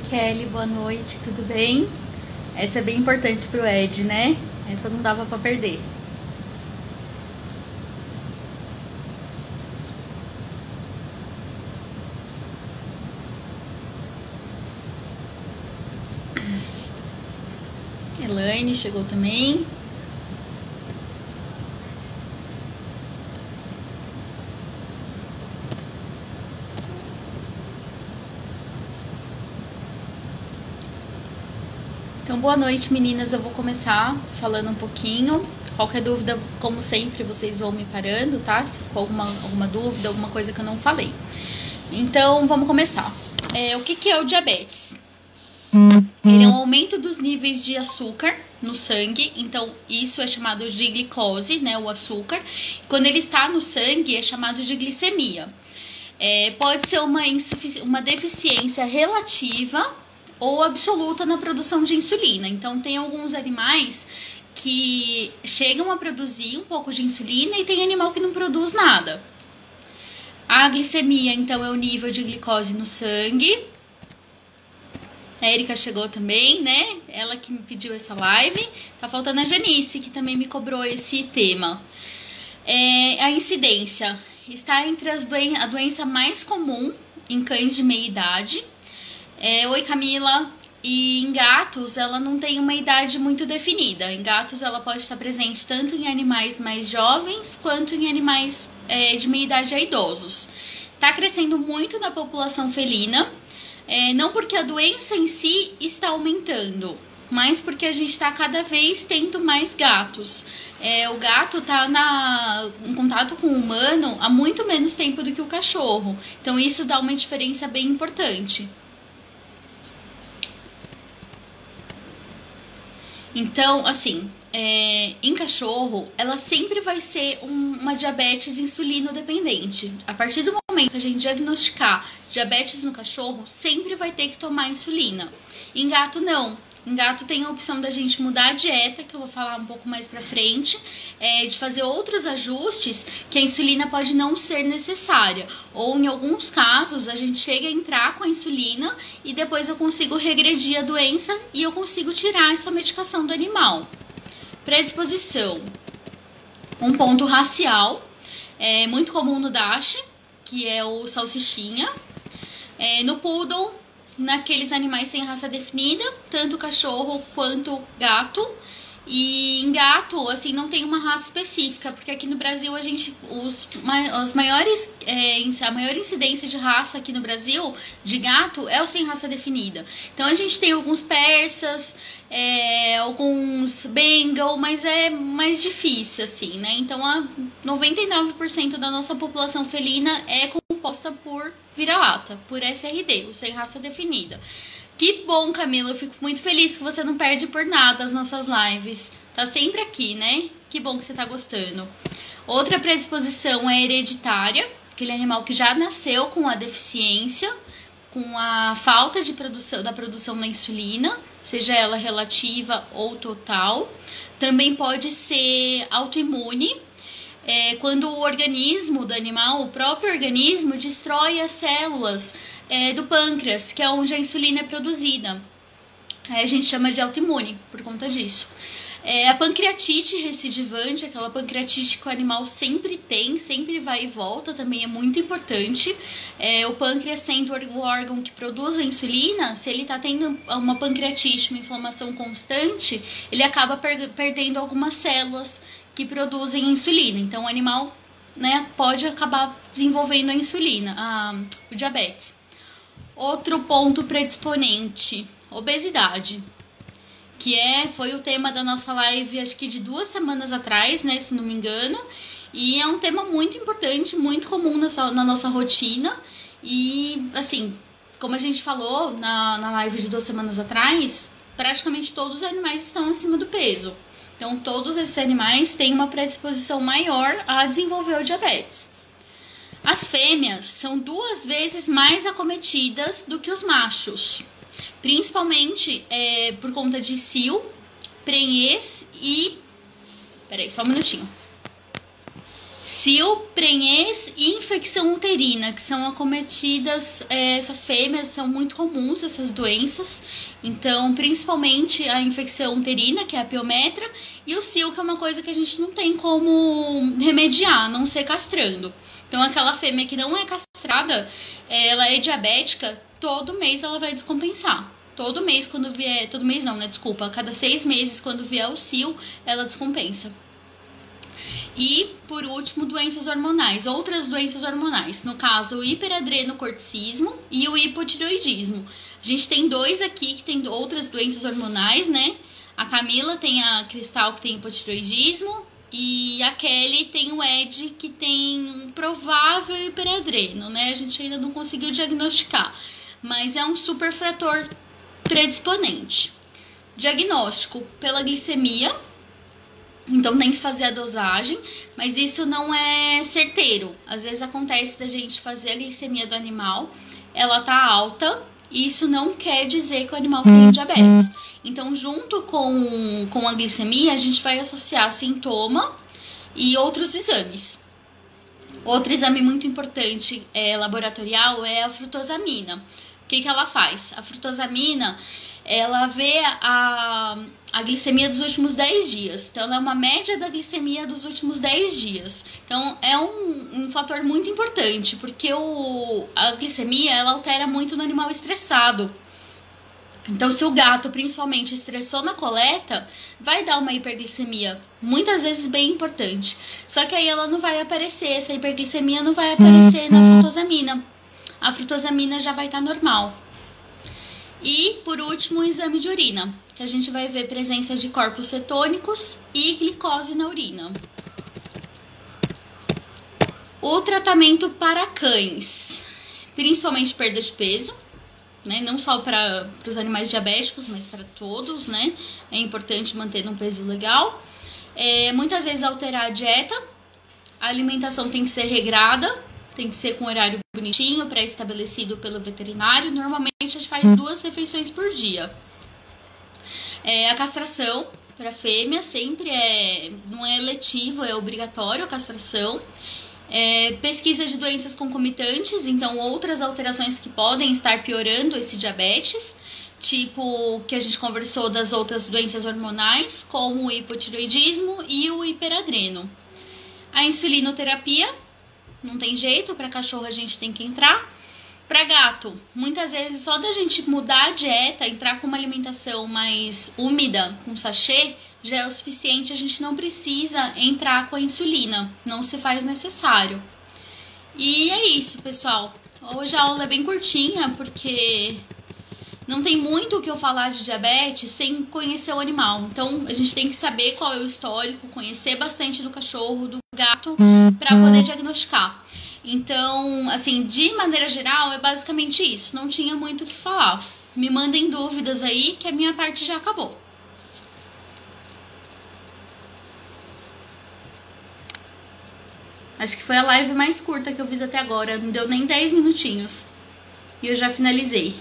Oi, Kelly, boa noite, tudo bem? Essa é bem importante pro Ed, né? Essa não dava pra perder. Elaine chegou também. Então, boa noite, meninas. Eu vou começar falando um pouquinho. Qualquer dúvida, como sempre, vocês vão me parando, tá? Se ficou alguma dúvida, alguma coisa que eu não falei. Então, vamos começar. O que é o diabetes? Ele é um aumento dos níveis de açúcar no sangue, então isso é chamado de glicose, né, o açúcar. Quando ele está no sangue, é chamado de glicemia. Pode ser uma deficiência relativa ou absoluta na produção de insulina. Então, tem alguns animais que chegam a produzir um pouco de insulina e tem animal que não produz nada. A glicemia, então, é o nível de glicose no sangue. A Erika chegou também, né? Ela que me pediu essa live. Tá faltando a Janice, que também me cobrou esse tema. A incidência está entre a doença mais comum em cães de meia idade. Oi, Camila. E em gatos, ela não tem uma idade muito definida. Em gatos, ela pode estar presente tanto em animais mais jovens quanto em animais de meia idade a idosos. Está crescendo muito na população felina. Não porque a doença em si está aumentando, mas porque a gente está cada vez tendo mais gatos. O gato está em contato com o humano há muito menos tempo do que o cachorro. Então, isso dá uma diferença bem importante. Então, assim, em cachorro, ela sempre vai ser uma diabetes insulino dependente. A partir do momento que a gente diagnosticar diabetes no cachorro, sempre vai ter que tomar insulina. Em gato, não. Em gato tem a opção da gente mudar a dieta, que eu vou falar um pouco mais pra frente, de fazer outros ajustes que a insulina pode não ser necessária. Ou, em alguns casos, a gente chega a entrar com a insulina e depois eu consigo regredir a doença e eu consigo tirar essa medicação do animal. Predisposição. Um ponto racial, muito comum no Dash, que é o salsichinha. No Poodle, naqueles animais sem raça definida, tanto cachorro quanto gato. E em gato, assim, não tem uma raça específica, porque aqui no Brasil a maior incidência de raça aqui no Brasil de gato é o sem raça definida. Então a gente tem alguns persas, alguns Bengal, mas é mais difícil, assim, né? Então 99% da nossa população felina é composta por vira-lata, por SRD, o sem raça definida. Que bom, Camila, eu fico muito feliz que você não perde por nada as nossas lives. Tá sempre aqui, né? Que bom que você tá gostando. Outra predisposição é hereditária, aquele animal que já nasceu com a deficiência, com a falta da produção da insulina, seja ela relativa ou total. Também pode ser autoimune, quando o organismo do animal, o próprio organismo, destrói as células do pâncreas, que é onde a insulina é produzida. A gente chama de autoimune por conta disso. A pancreatite recidivante, aquela pancreatite que o animal sempre tem, sempre vai e volta, também é muito importante. O pâncreas sendo o órgão que produz a insulina, se ele está tendo uma pancreatite, uma inflamação constante, ele acaba perdendo algumas células que produzem insulina. Então, o animal, né, pode acabar desenvolvendo a insulina, o diabetes. Outro ponto predisponente, obesidade, que foi o tema da nossa live, acho que de 2 semanas atrás, né, se não me engano, e é um tema muito importante, muito comum na nossa rotina, e, assim, como a gente falou na live de 2 semanas atrás, praticamente todos os animais estão acima do peso. Então, todos esses animais têm uma predisposição maior a desenvolver o diabetes. As fêmeas são 2 vezes mais acometidas do que os machos, principalmente por conta de cio, prenhez e... Peraí, só um minutinho. Cio, prenhez e infecção uterina, que são acometidas, essas fêmeas são muito comuns, essas doenças. Então, principalmente a infecção uterina, que é a piometra, e o cio, que é uma coisa que a gente não tem como remediar, a não ser castrando. Então, aquela fêmea que não é castrada, ela é diabética, todo mês ela vai descompensar. Todo mês, quando vier... Todo mês não, né? Desculpa. A cada 6 meses, quando vier o cio, ela descompensa. E, por último, doenças hormonais. Outras doenças hormonais. No caso, o hiperadrenocorticismo e o hipotireoidismo. A gente tem 2 aqui que tem outras doenças hormonais, né? A Camila tem a Cristal, que tem hipotireoidismo. E a Kelly tem o Ed, que tem um provável hiperadreno, né? A gente ainda não conseguiu diagnosticar. Mas é um superfator predisponente. Diagnóstico pela glicemia. Então tem que fazer a dosagem, mas isso não é certeiro. Às vezes acontece da gente fazer a glicemia do animal, ela tá alta, e isso não quer dizer que o animal tem diabetes. Então, junto com a glicemia, a gente vai associar sintoma e outros exames. Outro exame muito importante laboratorial é a frutosamina. O que ela faz? A frutosamina, ela vê a glicemia dos últimos 10 dias. Então, ela é uma média da glicemia dos últimos 10 dias. Então, é um fator muito importante, porque a glicemia, ela altera muito no animal estressado. Então, se o gato, principalmente, estressou na coleta, vai dar uma hiperglicemia, muitas vezes bem importante. Só que aí ela não vai aparecer, essa hiperglicemia não vai aparecer na frutosamina. A frutosamina já vai estar normal. E, por último, o exame de urina, que a gente vai ver presença de corpos cetônicos e glicose na urina. O tratamento para cães, principalmente perda de peso, né? Não só para os animais diabéticos, mas para todos, né? É importante manter um peso legal. Muitas vezes alterar a dieta, a alimentação tem que ser regrada, tem que ser com horário bonitinho, pré-estabelecido pelo veterinário. Normalmente a gente faz 2 refeições por dia. A castração para fêmea sempre não é eletivo, é obrigatório a castração. Pesquisa de doenças concomitantes, então outras alterações que podem estar piorando esse diabetes, tipo que a gente conversou das outras doenças hormonais, como o hipotireoidismo e o hiperadreno. A insulinoterapia, não tem jeito, para cachorro a gente tem que entrar. Para gato, muitas vezes só da gente mudar a dieta, entrar com uma alimentação mais úmida, com sachê, já é o suficiente, a gente não precisa entrar com a insulina, não se faz necessário. E é isso, pessoal. Hoje a aula é bem curtinha, porque não tem muito o que eu falar de diabetes sem conhecer o animal. Então, a gente tem que saber qual é o histórico, conhecer bastante do cachorro, do gato, para poder diagnosticar. Então, assim, de maneira geral, é basicamente isso. Não tinha muito o que falar. Me mandem dúvidas aí, que a minha parte já acabou. Acho que foi a live mais curta que eu fiz até agora. Não deu nem 10 minutinhos. E eu já finalizei.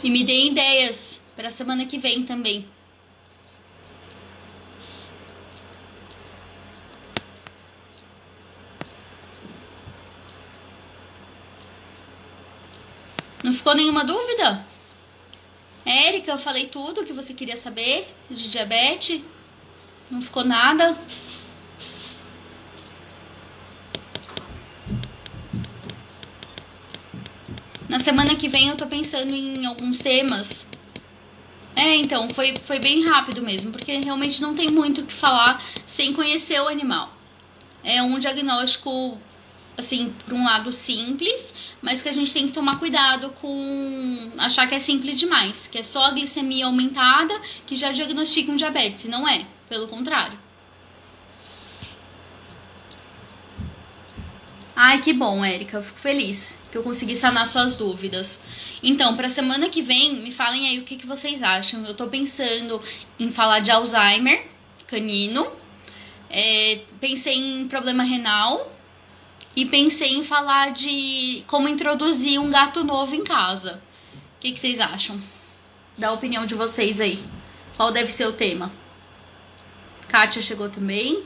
E me deem ideias para a semana que vem também. Não ficou nenhuma dúvida? Érica, eu falei tudo que você queria saber de diabetes. Não ficou nada? Na semana que vem eu tô pensando em alguns temas. Então, foi bem rápido mesmo, porque realmente não tem muito o que falar sem conhecer o animal. É um diagnóstico, assim, por um lado simples, mas que a gente tem que tomar cuidado com achar que é simples demais, que é só a glicemia aumentada que já diagnostica um diabetes, e não é, pelo contrário. Ai, que bom, Érica, eu fico feliz que eu consegui sanar suas dúvidas. Então, para semana que vem, me falem aí o que vocês acham. Eu tô pensando em falar de Alzheimer canino, pensei em problema renal e pensei em falar de como introduzir um gato novo em casa. O que vocês acham? Dá a opinião de vocês aí. Qual deve ser o tema? Kátia chegou também.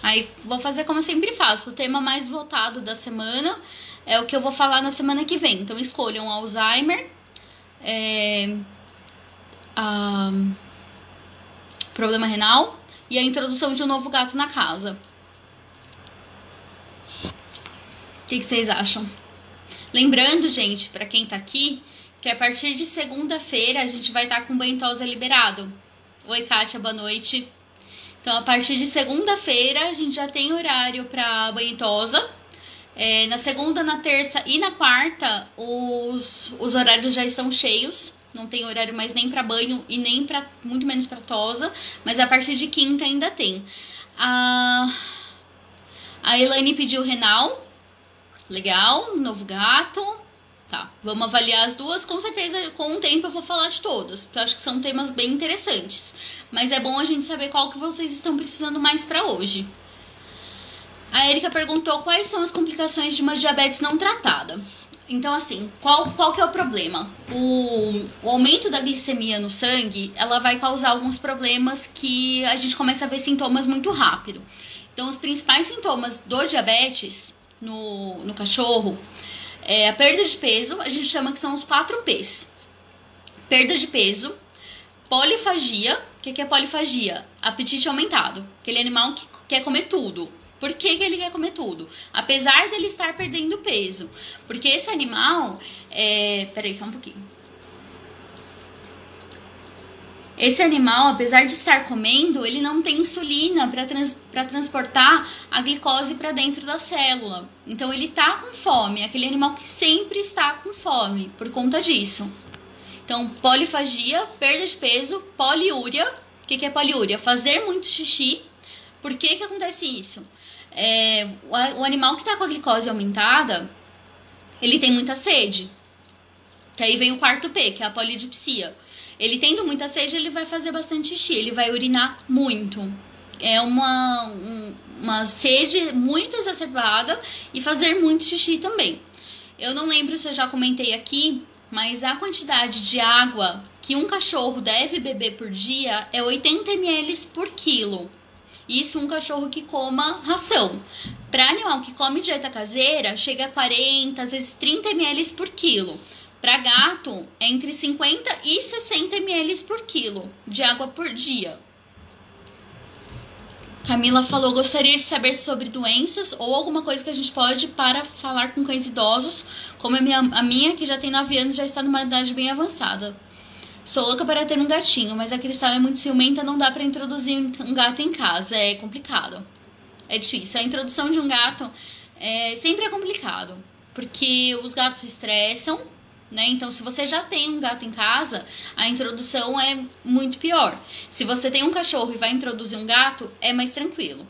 Aí vou fazer como eu sempre faço. O tema mais votado da semana é o que eu vou falar na semana que vem. Então escolham Alzheimer, problema renal e a introdução de um novo gato na casa. O que vocês acham? Lembrando, gente, para quem tá aqui, que a partir de segunda-feira a gente vai estar com banho tosa liberado. Oi, Kátia, boa noite. Então, a partir de segunda-feira, a gente já tem horário para banho tosa. Na segunda, na terça e na quarta, os horários já estão cheios. Não tem horário mais nem para banho e nem para muito menos para tosa. Mas a partir de quinta ainda tem. A Elaine pediu renal. Legal, um novo gato. Tá, vamos avaliar as duas. Com certeza, com o tempo eu vou falar de todas, porque eu acho que são temas bem interessantes. Mas é bom a gente saber qual que vocês estão precisando mais para hoje. A Erika perguntou quais são as complicações de uma diabetes não tratada. Então, assim, qual que é o problema? O aumento da glicemia no sangue, ela vai causar alguns problemas que a gente começa a ver sintomas muito rápido. Então, os principais sintomas do diabetes no cachorro é a perda de peso, a gente chama que são os 4 P's. Perda de peso, polifagia. O que é polifagia? Apetite aumentado. Aquele animal que quer comer tudo. Por que ele quer comer tudo? Apesar dele estar perdendo peso. Porque esse animal... Peraí, só um pouquinho. Esse animal, apesar de estar comendo, ele não tem insulina para transportar a glicose para dentro da célula. Então, ele tá com fome. Aquele animal que sempre está com fome por conta disso. Então, polifagia, perda de peso, poliúria. O que é poliúria? Fazer muito xixi. Por que acontece isso? O animal que está com a glicose aumentada, ele tem muita sede. Que aí vem o 4 P, que é a polidipsia. Ele tendo muita sede, ele vai fazer bastante xixi, ele vai urinar muito. É uma sede muito exacerbada e fazer muito xixi também. Eu não lembro se eu já comentei aqui, mas a quantidade de água que um cachorro deve beber por dia é 80 ml por quilo. Isso um cachorro que coma ração. Para animal que come dieta caseira, chega a 40, às vezes 30 ml por quilo. Para gato, é entre 50 e 60 ml por quilo de água por dia. Camila falou, gostaria de saber sobre doenças ou alguma coisa que a gente pode para falar com cães idosos, como a minha, que já tem 9 anos, já está numa idade bem avançada. Sou louca para ter um gatinho, mas a Cristal é muito ciumenta, não dá para introduzir um gato em casa, é complicado. É difícil. A introdução de um gato sempre é complicado, porque os gatos estressam, né? Então, se você já tem um gato em casa, a introdução é muito pior. Se você tem um cachorro e vai introduzir um gato, é mais tranquilo.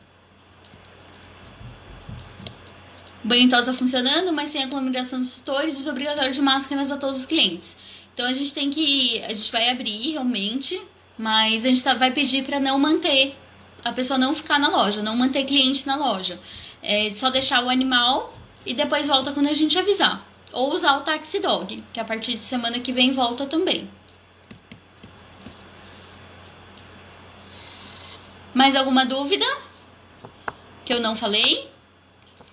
Banho tosa funcionando, mas sem aglomeração dos tutores, desobrigatório de máscaras a todos os clientes. Então, a gente vai abrir realmente, mas a gente vai pedir para não manter, a pessoa não ficar na loja, não manter cliente na loja. Só deixar o animal e depois volta quando a gente avisar. Ou usar o Taxi Dog, que a partir de semana que vem volta também. Mais alguma dúvida que eu não falei?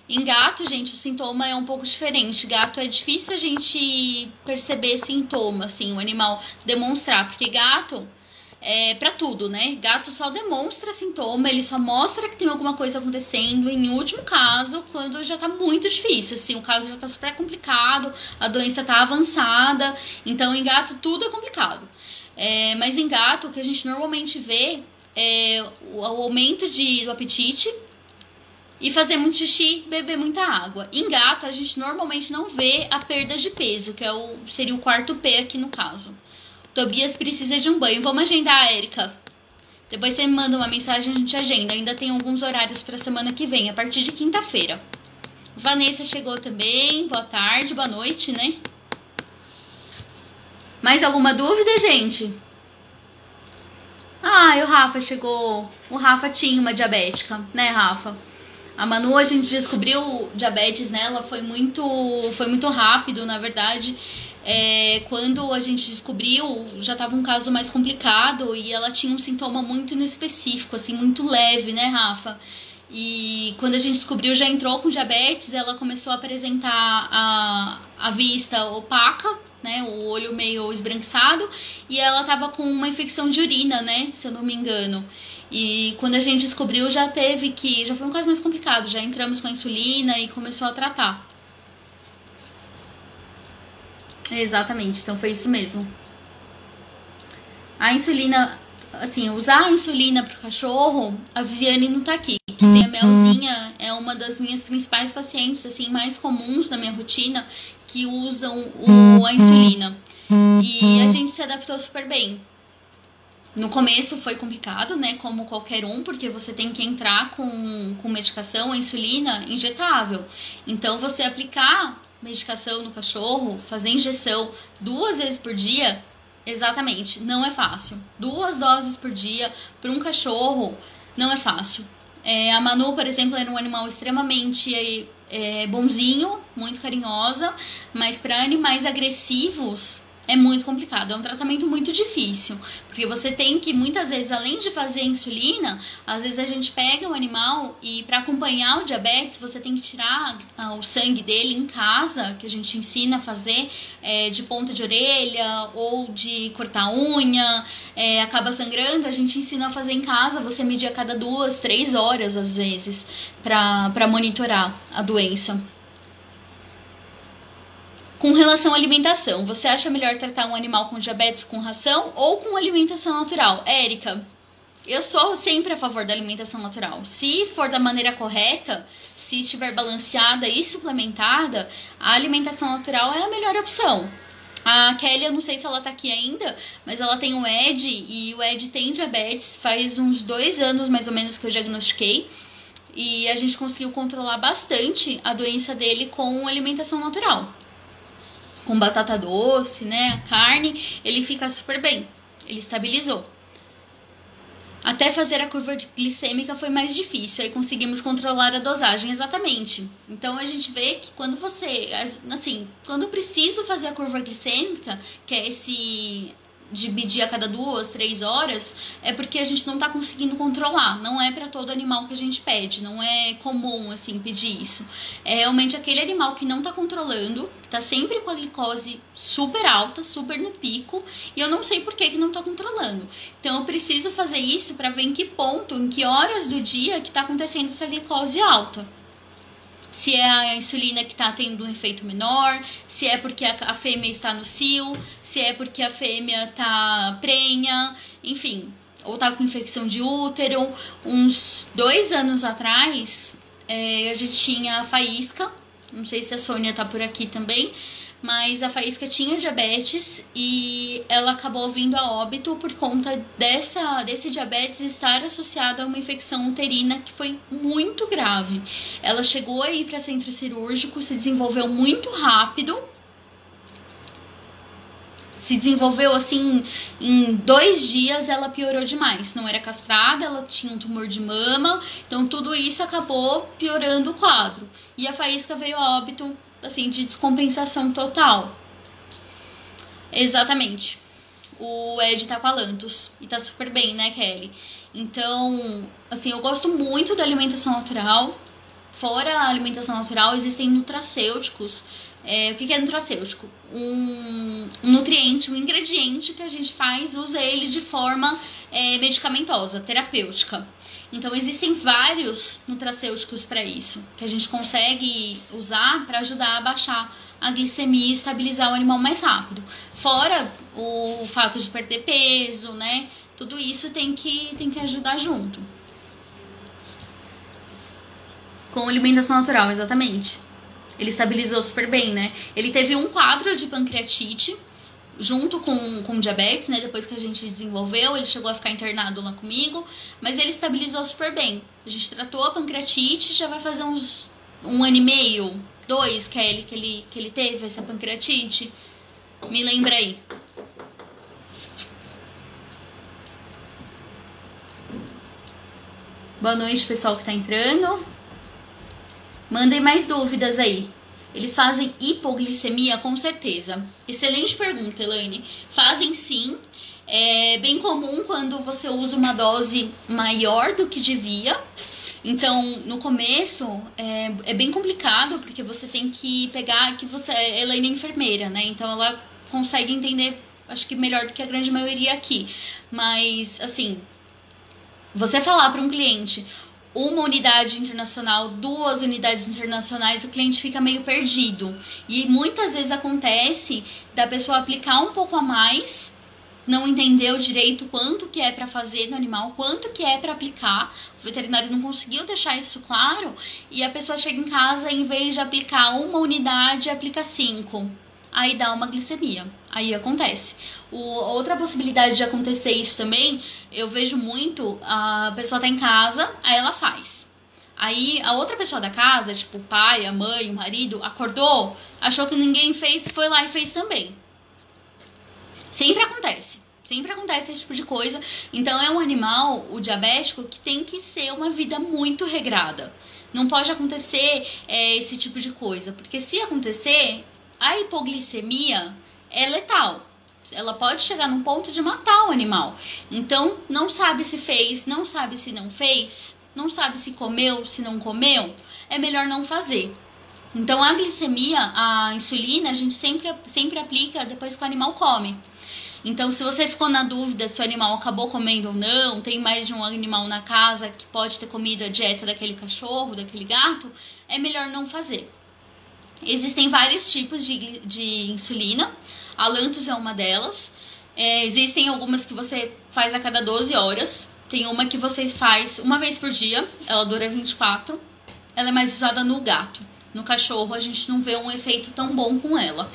Em gato, gente, o sintoma é um pouco diferente. Gato é difícil a gente perceber sintoma, assim, o animal demonstrar. Porque gato é pra tudo, né? Gato só demonstra sintoma, ele só mostra que tem alguma coisa acontecendo. Em último caso, quando já tá muito difícil, assim, o caso já tá super complicado, a doença tá avançada. Então, em gato, tudo é complicado. Mas em gato, o que a gente normalmente vê é o aumento do apetite e fazer muito xixi, beber muita água. Em gato, a gente normalmente não vê a perda de peso, que seria o 4 P aqui no caso. Tobias precisa de um banho. Vamos agendar, Érica. Depois você me manda uma mensagem, a gente agenda. Ainda tem alguns horários para semana que vem, a partir de quinta-feira. Vanessa chegou também. Boa tarde, boa noite, né? Mais alguma dúvida, gente? Ah, e o Rafa chegou. O Rafa tinha uma diabética, né, Rafa? A Manu, a gente descobriu diabetes nela, foi muito rápido, na verdade. Quando a gente descobriu, já estava um caso mais complicado e ela tinha um sintoma muito inespecífico, assim, muito leve, né, Rafa? E quando a gente descobriu, já entrou com diabetes, ela começou a apresentar a vista opaca, né, o olho meio esbranquiçado, e ela tava com uma infecção de urina, né, se eu não me engano. E quando a gente descobriu, já foi um caso mais complicado, já entramos com a insulina e começou a tratar. Exatamente, então foi isso mesmo. A insulina, assim, usar a insulina pro cachorro, a Viviane não tá aqui, que tem a Melzinha, é uma das minhas principais pacientes, assim, mais comuns na minha rotina, que usam a insulina. E a gente se adaptou super bem. No começo foi complicado, né, como qualquer um, porque você tem que entrar com medicação, a insulina injetável. Então, você aplicar medicação no cachorro, fazer injeção 2 vezes por dia, exatamente, não é fácil. 2 doses por dia para um cachorro não é fácil. A Manu, por exemplo, era um animal extremamente bonzinho, muito carinhosa, mas para animais agressivos é muito complicado, é um tratamento muito difícil, porque você tem que, muitas vezes, além de fazer insulina, às vezes a gente pega o animal e para acompanhar o diabetes, você tem que tirar o sangue dele em casa, que a gente ensina a fazer de ponta de orelha ou de cortar unha, acaba sangrando, a gente ensina a fazer em casa, você medir a cada 2, 3 horas, às vezes, para monitorar a doença. Com relação à alimentação, você acha melhor tratar um animal com diabetes com ração ou com alimentação natural? Érica, eu sou sempre a favor da alimentação natural. Se for da maneira correta, se estiver balanceada e suplementada, a alimentação natural é a melhor opção. A Kelly, eu não sei se ela tá aqui ainda, mas ela tem o Ed e o Ed tem diabetes. Faz uns 2 anos mais ou menos que eu diagnostiquei. E a gente conseguiu controlar bastante a doença dele com alimentação natural. Com batata doce, né, a carne, ele fica super bem, ele estabilizou. Até fazer a curva glicêmica foi mais difícil, aí conseguimos controlar a dosagem, exatamente. Então a gente vê que quando quando eu preciso fazer a curva glicêmica, que é esse de medir a cada 2, 3 horas, é porque a gente não tá conseguindo controlar. Não é para todo animal que a gente pede, não é comum, assim, pedir isso. É realmente aquele animal que não tá controlando, tá sempre com a glicose super alta, super no pico, e eu não sei por que não tá controlando. Então eu preciso fazer isso para ver em que ponto, em que horas do dia que tá acontecendo essa glicose alta. Se é a insulina que está tendo um efeito menor, se é porque a fêmea está no cio, se é porque a fêmea está prenha, enfim, ou está com infecção de útero. Uns 2 anos atrás, a gente tinha a Faísca, não sei se a Sônia está por aqui também, mas a Faísca tinha diabetes e ela acabou vindo a óbito por conta desse diabetes estar associado a uma infecção uterina que foi muito grave. Ela chegou a ir para centro cirúrgico, se desenvolveu muito rápido. Se desenvolveu assim, em 2 dias ela piorou demais. Não era castrada, ela tinha um tumor de mama, então tudo isso acabou piorando o quadro. E a Faísca veio a óbito, assim, de descompensação total. Exatamente. O Ed tá com a Lantus e tá super bem, né, Kelly? Então, assim, eu gosto muito da alimentação natural. Fora a alimentação natural, existem nutracêuticos. O que é nutracêutico? Um nutriente, um ingrediente que a gente usa ele de forma medicamentosa, terapêutica. Então, existem vários nutracêuticos para isso, que a gente consegue usar para ajudar a baixar a glicemia e estabilizar o animal mais rápido. Fora o fato de perder peso, né? Tudo isso tem que ajudar junto. Com alimentação natural, exatamente. Ele estabilizou super bem, né? Ele teve um quadro de pancreatite junto com diabetes, né? Depois que a gente desenvolveu, ele chegou a ficar internado lá comigo, mas ele estabilizou super bem. A gente tratou a pancreatite, já vai fazer uns 1 ano e meio, 2, que ele teve essa pancreatite. Me lembra aí. Boa noite, pessoal que tá entrando. Mandem mais dúvidas aí. Eles fazem hipoglicemia? Com certeza. Excelente pergunta, Elaine. Fazem sim. É bem comum quando você usa uma dose maior do que devia. Então, no começo, é bem complicado, porque você tem que pegar... Elaine é enfermeira, né? Então, ela consegue entender, acho que melhor do que a grande maioria aqui. Mas, assim, você falar para um cliente... uma unidade internacional, 2 unidades internacionais, o cliente fica meio perdido. E muitas vezes acontece da pessoa aplicar um pouco a mais, não entendeu direito quanto que é para fazer no animal, quanto que é para aplicar. O veterinário não conseguiu deixar isso claro e a pessoa chega em casa, em vez de aplicar uma unidade, aplica 5. Aí dá uma glicemia. Aí acontece. Outra possibilidade de acontecer isso também, eu vejo muito, a pessoa tá em casa, aí ela faz. Aí a outra pessoa da casa, tipo o pai, a mãe, o marido, acordou, achou que ninguém fez, foi lá e fez também. Sempre acontece. Sempre acontece esse tipo de coisa. Então é um animal, o diabético, que tem que ser uma vida muito regrada. Não pode acontecer esse tipo de coisa. Porque se acontecer, a hipoglicemia é letal. Ela pode chegar num ponto de matar o animal. Então, não sabe se fez, não sabe se não fez, não sabe se comeu, se não comeu, é melhor não fazer. Então, a glicemia, a insulina, a gente sempre aplica depois que o animal come. Então, se você ficou na dúvida se o animal acabou comendo ou não, tem mais de um animal na casa que pode ter comido a dieta daquele cachorro, daquele gato, é melhor não fazer. Existem vários tipos de insulina, a Lantus é uma delas. Existem algumas que você faz a cada 12 horas. Tem uma que você faz uma vez por dia, ela dura 24. Ela é mais usada no gato. No cachorro a gente não vê um efeito tão bom com ela.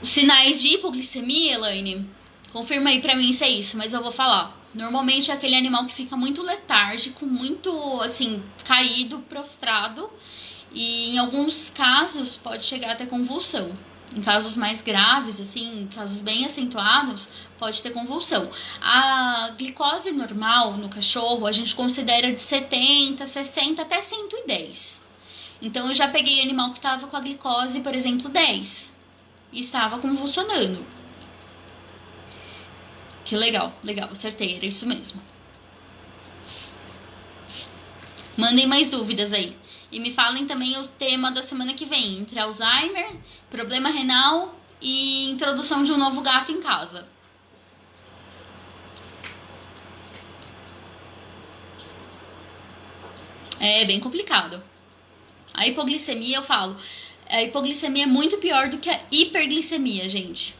Os sinais de hipoglicemia, Elaine, confirma aí pra mim se é isso, mas eu vou falar. Normalmente é aquele animal que fica muito letárgico, muito assim, caído, prostrado. E em alguns casos pode chegar a ter convulsão. Em casos mais graves, assim, em casos bem acentuados, pode ter convulsão. A glicose normal no cachorro, a gente considera de 70, 60 até 110. Então, eu já peguei animal que estava com a glicose, por exemplo, 10. E estava convulsionando. Que legal, acertei, era isso mesmo. Mandem mais dúvidas aí. E me falem também o tema da semana que vem, entre Alzheimer, problema renal e introdução de um novo gato em casa. É bem complicado. A hipoglicemia, eu falo, a hipoglicemia é muito pior do que a hiperglicemia, gente.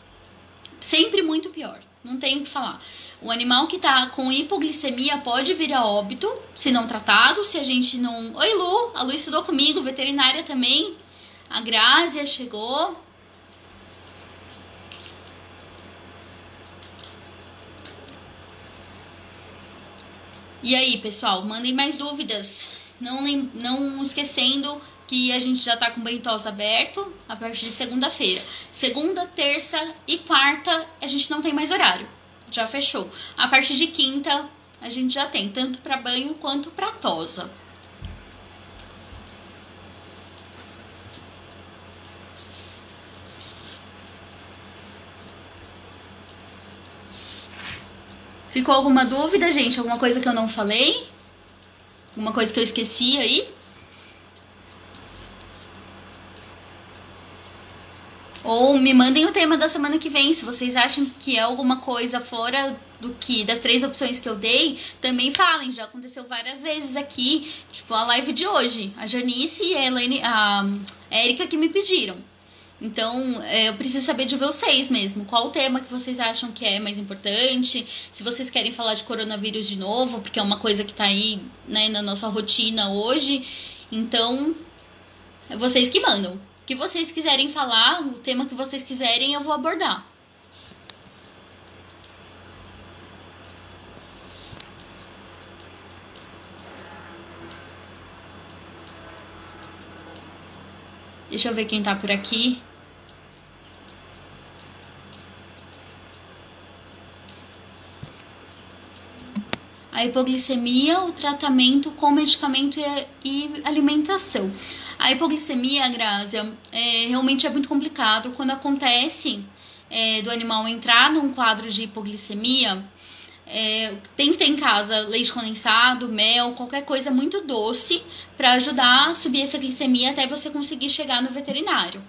Sempre muito pior, não tem o que falar. O animal que tá com hipoglicemia pode vir a óbito, se não tratado, se a gente não... Oi, Lu, a Lu estudou comigo, veterinária também. A Grácia chegou. E aí, pessoal, mandem mais dúvidas. Não esquecendo que a gente já tá com o Bentosa aberto a partir de segunda-feira. Segunda, terça e quarta a gente não tem mais horário. Já fechou. A partir de quinta, a gente já tem, tanto para banho quanto para tosa. Ficou alguma dúvida, gente? Alguma coisa que eu não falei? Alguma coisa que eu esqueci aí? Ou me mandem o tema da semana que vem. Se vocês acham que é alguma coisa fora do que das 3 opções que eu dei, também falem. Já aconteceu várias vezes aqui, tipo a live de hoje. A Janice e a Elaine, a Erika que me pediram. Então, eu preciso saber de vocês mesmo. Qual o tema que vocês acham que é mais importante? Se vocês querem falar de coronavírus de novo, porque é uma coisa que tá aí, né, na nossa rotina hoje. Então, é vocês que mandam. O que vocês quiserem falar, o tema que vocês quiserem, eu vou abordar. Deixa eu ver quem tá por aqui. A a hipoglicemia, o tratamento com medicamento e alimentação. A hipoglicemia, Grácia, realmente é muito complicado. Quando acontece do animal entrar num quadro de hipoglicemia, tem que ter em casa leite condensado, mel, qualquer coisa muito doce para ajudar a subir essa glicemia até você conseguir chegar no veterinário.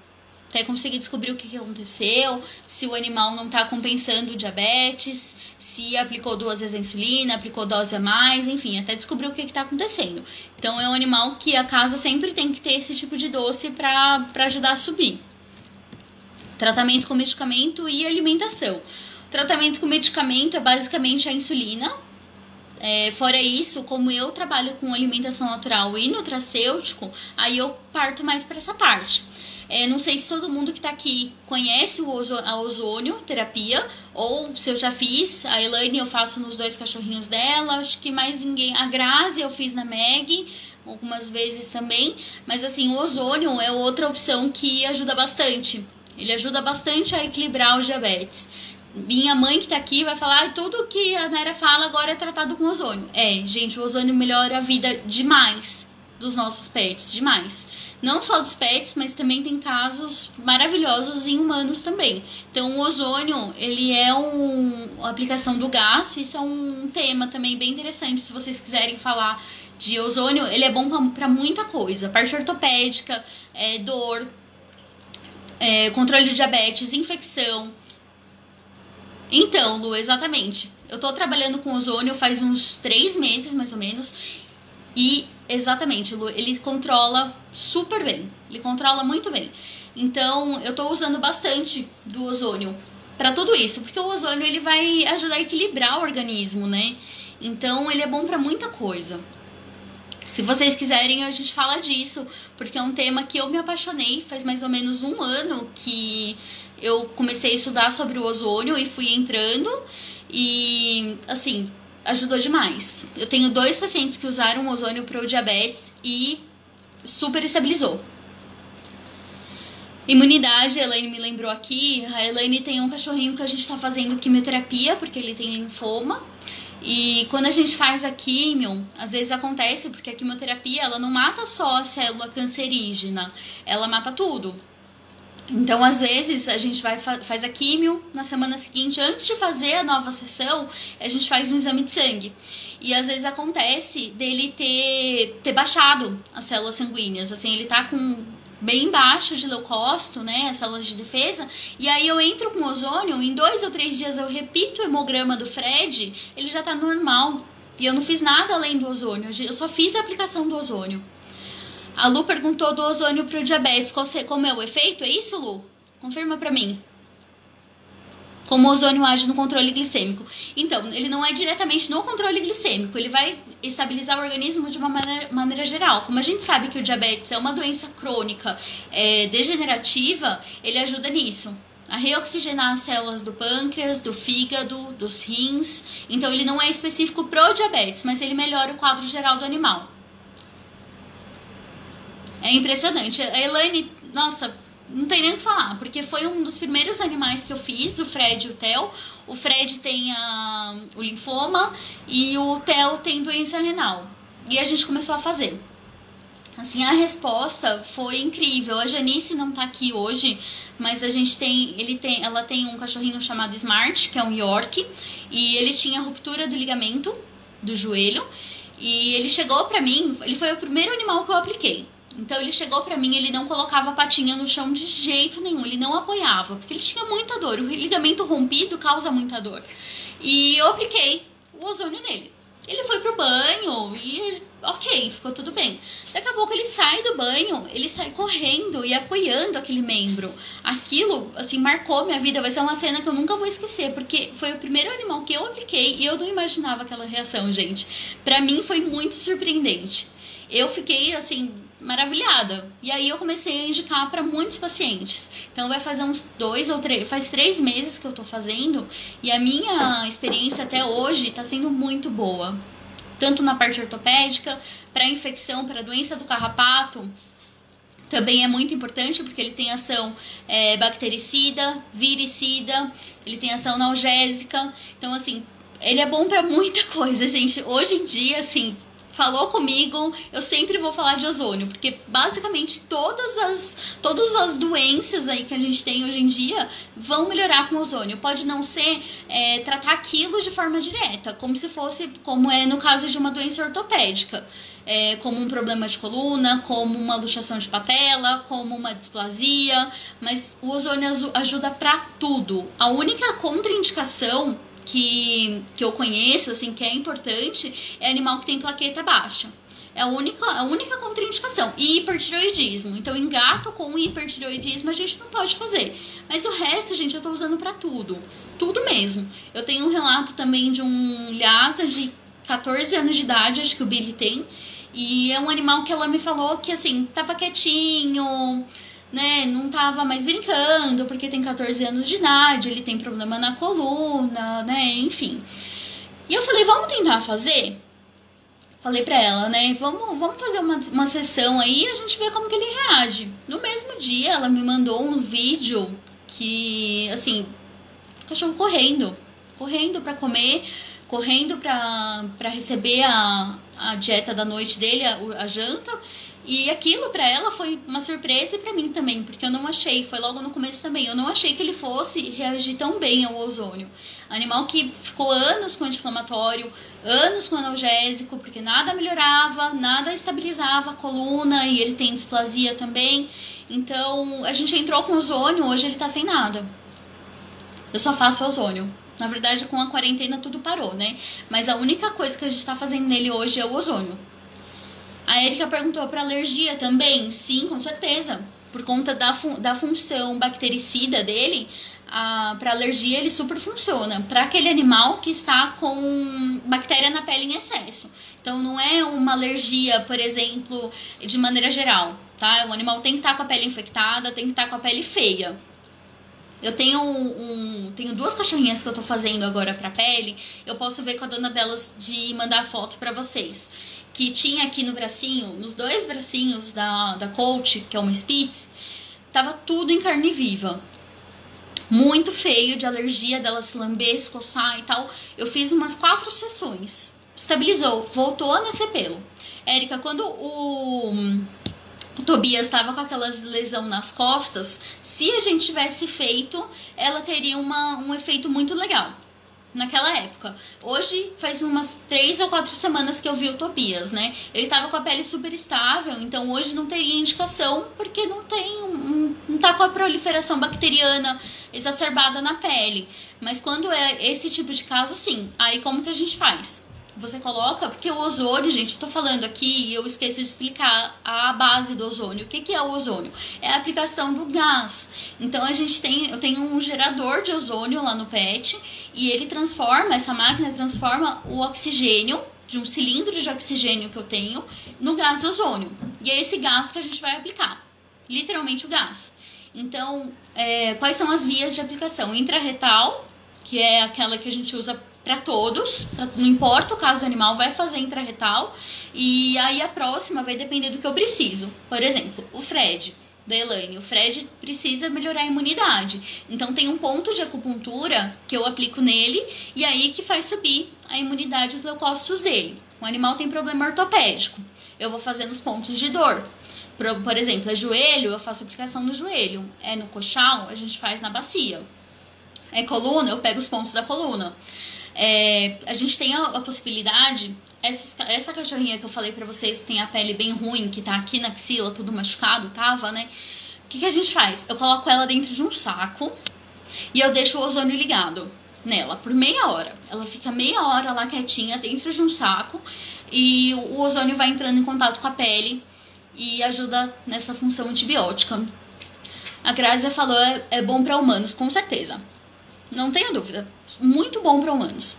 Até conseguir descobrir o que aconteceu, se o animal não está compensando o diabetes, se aplicou 2 vezes a insulina, aplicou dose a mais, enfim, até descobrir o que está acontecendo. Então é um animal que a casa sempre tem que ter esse tipo de doce para ajudar a subir. Tratamento com medicamento e alimentação. Tratamento com medicamento é basicamente a insulina. Fora isso, como eu trabalho com alimentação natural e nutracêutico, aí eu parto mais para essa parte. Não sei se todo mundo que está aqui conhece a ozônio terapia, ou se eu já fiz. A Elaine eu faço nos 2 cachorrinhos dela, acho que mais ninguém. A Grazi eu fiz na Meg, algumas vezes também. Mas assim, o ozônio é outra opção que ajuda bastante. Ele ajuda bastante a equilibrar o diabetes. Minha mãe que tá aqui vai falar, tudo que a Naira fala agora é tratado com ozônio. Gente, o ozônio melhora a vida demais dos nossos pets, demais. Não só dos pets, mas também tem casos maravilhosos em humanos também. Então, o ozônio, ele é a aplicação do gás. Isso é um tema também bem interessante. Se vocês quiserem falar de ozônio, ele é bom para muita coisa. Parte ortopédica, dor, controle de diabetes, infecção. Então, Lu, exatamente. Eu tô trabalhando com ozônio faz uns 3 meses, mais ou menos. E, exatamente, Lu, ele controla super bem. Ele controla muito bem. Então, eu tô usando bastante do ozônio pra tudo isso. Porque o ozônio, ele vai ajudar a equilibrar o organismo, né? Então, ele é bom pra muita coisa. Se vocês quiserem, a gente fala disso. Porque é um tema que eu me apaixonei faz mais ou menos 1 ano que eu comecei a estudar sobre o ozônio e fui entrando. E, assim, ajudou demais. Eu tenho 2 pacientes que usaram ozônio para o diabetes e super estabilizou. Imunidade, a Elaine me lembrou aqui. A Elaine tem um cachorrinho que a gente tá fazendo quimioterapia, porque ele tem linfoma. E quando a gente faz a quimio, às vezes acontece, porque a quimioterapia, ela não mata só a célula cancerígena, ela mata tudo. Então, às vezes, a gente faz a quimio, na semana seguinte, antes de fazer a nova sessão, a gente faz um exame de sangue. E às vezes acontece dele ter baixado as células sanguíneas, assim, ele tá com bem baixo de leucócito, né, as células de defesa, e aí eu entro com ozônio, em 2 ou 3 dias eu repito o hemograma do Fred, ele já tá normal, e eu não fiz nada além do ozônio, eu só fiz a aplicação do ozônio. A Lu perguntou do ozônio pro diabetes, como é o efeito, é isso, Lu? Confirma pra mim. Como o ozônio age no controle glicêmico. Então, ele não é diretamente no controle glicêmico, ele vai estabilizar o organismo de uma maneira geral. Como a gente sabe que o diabetes é uma doença crônica degenerativa, ele ajuda nisso. A reoxigenar as células do pâncreas, do fígado, dos rins. Então, ele não é específico pro diabetes, mas ele melhora o quadro geral do animal. É impressionante. A Elaine, nossa, não tem nem o que falar, porque foi um dos primeiros animais que eu fiz, o Fred e o Theo. O Fred tem o linfoma e o Theo tem doença renal. E a gente começou a fazer. Assim, a resposta foi incrível. A Janice não tá aqui hoje, mas ela tem um cachorrinho chamado Smart, que é um York, e ele tinha ruptura do ligamento do joelho. E ele chegou pra mim, ele foi o primeiro animal que eu apliquei. Então ele chegou pra mim, ele não colocava a patinha no chão de jeito nenhum, ele não apoiava, porque ele tinha muita dor, o ligamento rompido causa muita dor. E eu apliquei o ozônio nele. Ele foi pro banho e ok, ficou tudo bem. Daqui a pouco ele sai do banho, ele sai correndo e apoiando aquele membro. Aquilo, assim, marcou minha vida, vai ser uma cena que eu nunca vou esquecer, porque foi o primeiro animal que eu apliquei e eu não imaginava aquela reação, gente. Pra mim foi muito surpreendente. Eu fiquei, assim, maravilhada. E aí eu comecei a indicar para muitos pacientes. Então vai fazer uns 2 ou 3, faz 3 meses que eu tô fazendo, e a minha experiência até hoje tá sendo muito boa. Tanto na parte ortopédica, para infecção, para doença do carrapato, também é muito importante, porque ele tem ação bactericida, viricida, ele tem ação analgésica. Então, assim, Ele é bom pra muita coisa, gente. Hoje em dia, assim, falou comigo, eu sempre vou falar de ozônio, porque basicamente todas as doenças aí que a gente tem hoje em dia vão melhorar com ozônio. Pode não ser tratar aquilo de forma direta, como se fosse, como é no caso de uma doença ortopédica. Como um problema de coluna, como uma luxação de patela, como uma displasia, mas o ozônio ajuda pra tudo. A única contraindicação que eu conheço, assim, que é importante, é animal que tem plaqueta baixa. É a única contraindicação. E hipertireoidismo. Então, em gato com hipertireoidismo, a gente não pode fazer. Mas o resto, gente, eu tô usando pra tudo. Tudo mesmo. Eu tenho um relato também de um Lhasa de 14 anos de idade, acho que o Billy tem. E é um animal que ela me falou que, assim, tava quietinho, né, não tava mais brincando, porque tem 14 anos de idade, ele tem problema na coluna, né, enfim. E eu falei, vamos tentar fazer? Falei pra ela, né, vamos fazer uma sessão aí e a gente vê como que ele reage. No mesmo dia, ela me mandou um vídeo que, assim, o cachorro correndo pra comer, correndo pra receber a dieta da noite dele, a janta. E aquilo pra ela foi uma surpresa e pra mim também, porque eu não achei, foi logo no começo também, eu não achei que ele fosse reagir tão bem ao ozônio. Animal que ficou anos com anti-inflamatório, anos com analgésico, porque nada melhorava, nada estabilizava a coluna, e ele tem displasia também. Então, a gente entrou com ozônio, hoje ele tá sem nada. Eu só faço ozônio. Na verdade, com a quarentena tudo parou, né? Mas a única coisa que a gente tá fazendo nele hoje é o ozônio. A Erika perguntou para alergia também. Sim, com certeza. Por conta da função bactericida dele, para alergia ele super funciona. Para aquele animal que está com bactéria na pele em excesso. Então, não é uma alergia, por exemplo, de maneira geral, tá? O animal tem que estar com a pele infectada, tem que estar com a pele feia. Eu tenho duas cachorrinhas que eu tô fazendo agora pra pele. Eu posso ver com a dona delas de mandar foto pra vocês. Que tinha aqui no bracinho, nos dois bracinhos da Coach, que é uma Spitz, tava tudo em carne viva. Muito feio, de alergia dela se lamber, se coçar e tal. Eu fiz umas 4 sessões. Estabilizou, voltou a nascer pelo. Érica, quando o Tobias estava com aquelas lesão nas costas, se a gente tivesse feito, ela teria um efeito muito legal naquela época. Hoje faz umas 3 ou 4 semanas que eu vi o Tobias, né? Ele tava com a pele super estável, então hoje não teria indicação, porque não tá com a proliferação bacteriana exacerbada na pele. Mas quando é esse tipo de caso, sim. Aí como que a gente faz? Você coloca, porque o ozônio, gente, eu tô falando aqui e eu esqueço de explicar a base do ozônio. O que é o ozônio? É a aplicação do gás. Então eu tenho um gerador de ozônio lá no pet e ele essa máquina transforma o oxigênio, de um cilindro de oxigênio que eu tenho, no gás do ozônio. E é esse gás que a gente vai aplicar. Literalmente o gás. Então, quais são as vias de aplicação? Intraretal, que é aquela que a gente usa para todos, não importa o caso do animal, vai fazer intraretal. E aí a próxima vai depender do que eu preciso. Por exemplo, o Fred, da Elaine. O Fred precisa melhorar a imunidade. Então tem um ponto de acupuntura que eu aplico nele e aí que faz subir a imunidade dos leucócitos dele. O animal tem problema ortopédico. Eu vou fazer nos pontos de dor. Por exemplo, é joelho, eu faço aplicação no joelho. É no coxal, a gente faz na bacia. É coluna, eu pego os pontos da coluna. A gente tem a possibilidade, essa cachorrinha que eu falei pra vocês que tem a pele bem ruim, que tá aqui na axila, tudo machucado, tava, né? O que a gente faz? Eu coloco ela dentro de um saco e eu deixo o ozônio ligado nela por meia hora. Ela fica meia hora lá quietinha dentro de um saco e o ozônio vai entrando em contato com a pele e ajuda nessa função antibiótica. A Grazia falou, é bom pra humanos, com certeza. Não tenha dúvida. Muito bom para humanos.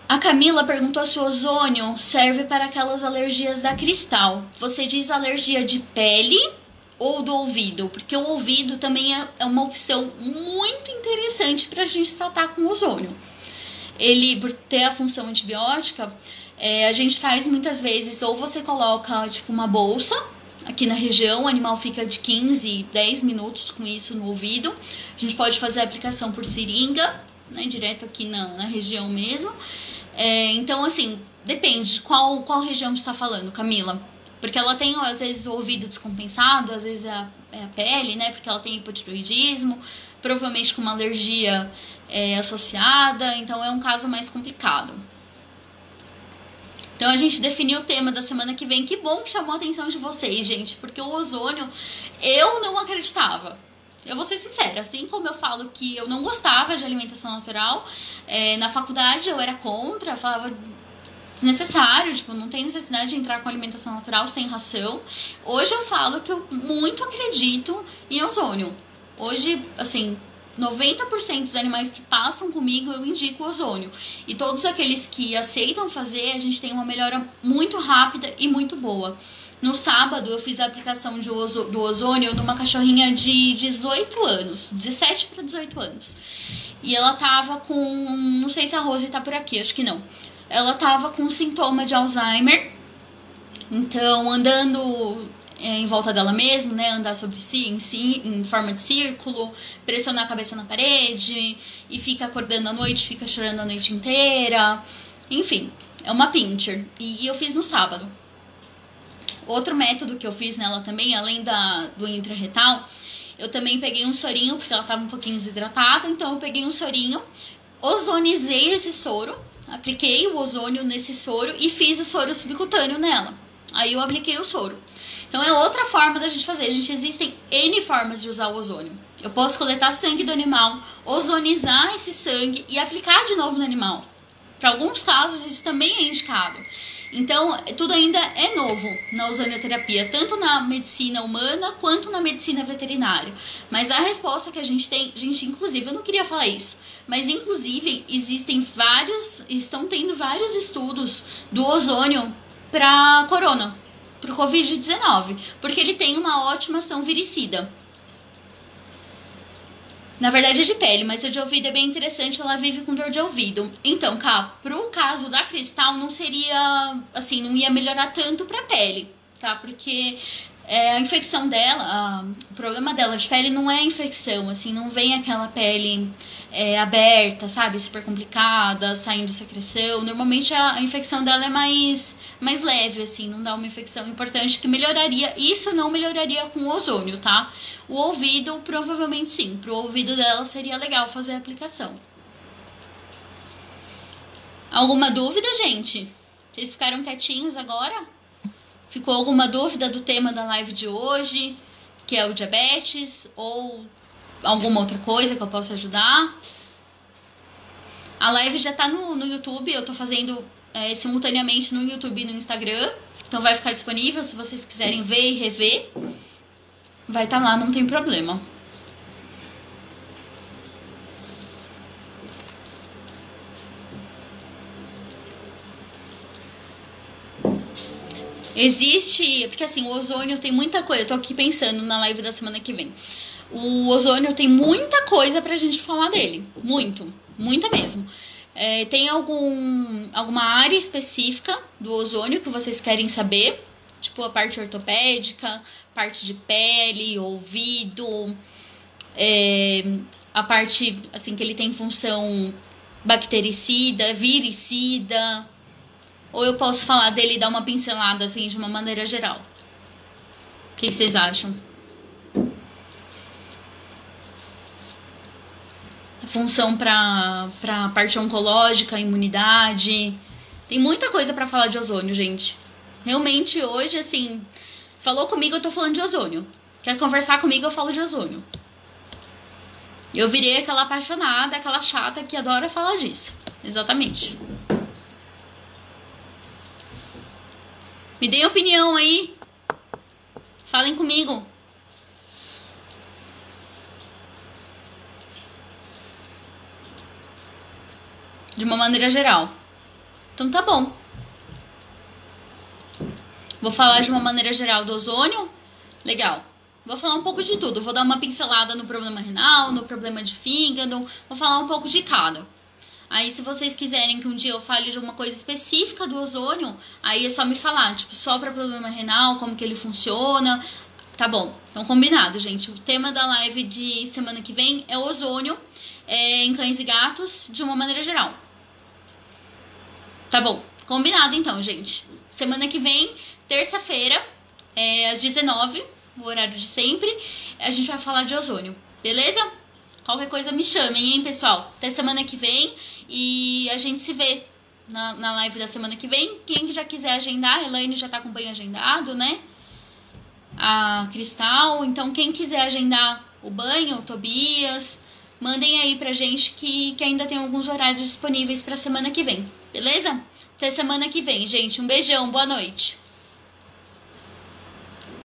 A Camila perguntou se o ozônio serve para aquelas alergias da Cristal. Você diz alergia de pele ou do ouvido? Porque o ouvido também é uma opção muito interessante para a gente tratar com ozônio. Ele, por ter a função antibiótica, a gente faz muitas vezes, ou você coloca tipo uma bolsa aqui na região, o animal fica de 15, 10 minutos com isso no ouvido. A gente pode fazer a aplicação por seringa, né, direto aqui na região mesmo. Então, assim, depende de qual região você está falando, Camila. Porque ela tem, às vezes, o ouvido descompensado, às vezes é a pele, né? Porque ela tem hipotiroidismo, provavelmente com uma alergia associada, então é um caso mais complicado. Então a gente definiu o tema da semana que vem. Que bom que chamou a atenção de vocês, gente, porque o ozônio eu não acreditava. Eu vou ser sincera, assim como eu falo que eu não gostava de alimentação natural, na faculdade eu era contra, eu falava desnecessário, tipo, não tem necessidade de entrar com alimentação natural sem ração. Hoje eu falo que eu muito acredito em ozônio. Hoje, assim, 90% dos animais que passam comigo eu indico ozônio. E todos aqueles que aceitam fazer, a gente tem uma melhora muito rápida e muito boa. No sábado eu fiz a aplicação do ozônio numa cachorrinha de 18 anos, 17 para 18 anos. E ela tava com, não sei se a Rose tá por aqui, acho que não. Ela tava com sintoma de Alzheimer, então andando em volta dela mesmo, né, andar sobre si, em forma de círculo, pressionar a cabeça na parede, e fica acordando à noite, fica chorando a noite inteira, enfim, é uma pincher, e eu fiz no sábado. Outro método que eu fiz nela também, além do intraretal, eu também peguei um sorinho, porque ela tava um pouquinho desidratada, então eu peguei um sorinho, ozonizei esse soro, apliquei o ozônio nesse soro e fiz o soro subcutâneo nela. Aí eu apliquei o soro. Então é outra forma da gente fazer. Existem N formas de usar o ozônio. Eu posso coletar sangue do animal, ozonizar esse sangue e aplicar de novo no animal. Para alguns casos isso também é indicado. Então tudo ainda é novo na ozonioterapia, tanto na medicina humana quanto na medicina veterinária. Mas a resposta que a gente tem, gente, inclusive, eu não queria falar isso, mas inclusive estão tendo vários estudos do ozônio para corona, para o Covid-19, porque ele tem uma ótima ação viricida. Na verdade é de pele, mas a de ouvido é bem interessante, ela vive com dor de ouvido. Então, cá, pro caso da Cristal, não seria, assim, não ia melhorar tanto pra pele, tá? Porque a infecção dela, o problema dela de pele não é infecção, assim, não vem aquela pele aberta, sabe? Super complicada, saindo secreção. Normalmente a infecção dela é mais leve, assim, não dá uma infecção importante que melhoraria. Isso não melhoraria com o ozônio, tá? O ouvido, provavelmente sim. Pro ouvido dela seria legal fazer a aplicação. Alguma dúvida, gente? Vocês ficaram quietinhos agora? Ficou alguma dúvida do tema da live de hoje, que é o diabetes, ou alguma outra coisa que eu possa ajudar? A live já tá no YouTube, eu tô fazendo simultaneamente no YouTube e no Instagram, então vai ficar disponível se vocês quiserem ver e rever, vai estar lá, não tem problema. Existe, porque assim, o ozônio tem muita coisa, eu tô aqui pensando na live da semana que vem. O ozônio tem muita coisa pra gente falar dele, muita mesmo. Tem alguma área específica do ozônio que vocês querem saber? Tipo a parte ortopédica, parte de pele, ouvido, a parte assim que ele tem função bactericida, viricida. Ou eu posso falar dele e dar uma pincelada assim de uma maneira geral? O que vocês acham? Função para a parte oncológica, imunidade. Tem muita coisa para falar de ozônio, gente. Realmente hoje, assim, falou comigo, eu tô falando de ozônio. Quer conversar comigo, eu falo de ozônio. Eu virei aquela apaixonada, aquela chata que adora falar disso. Exatamente. Me deem opinião aí. Falem comigo. De uma maneira geral. Então tá bom. Vou falar de uma maneira geral do ozônio. Legal. Vou falar um pouco de tudo. Vou dar uma pincelada no problema renal, no problema de fígado. Vou falar um pouco de cada. Aí se vocês quiserem que um dia eu fale de uma coisa específica do ozônio, aí é só me falar. Tipo, só para problema renal, como que ele funciona. Tá bom, então combinado, gente. O tema da live de semana que vem é ozônio em cães e gatos, de uma maneira geral. Tá bom, combinado então, gente. Semana que vem, terça-feira, às 19h, o horário de sempre, a gente vai falar de ozônio, beleza? Qualquer coisa me chamem, hein, pessoal? Até semana que vem e a gente se vê na live da semana que vem. Quem já quiser agendar, a Elaine já tá com banho agendado, né? A Cristal, então quem quiser agendar o banho, o Tobias, mandem aí pra gente que ainda tem alguns horários disponíveis pra semana que vem, beleza? Até semana que vem, gente. Um beijão, boa noite.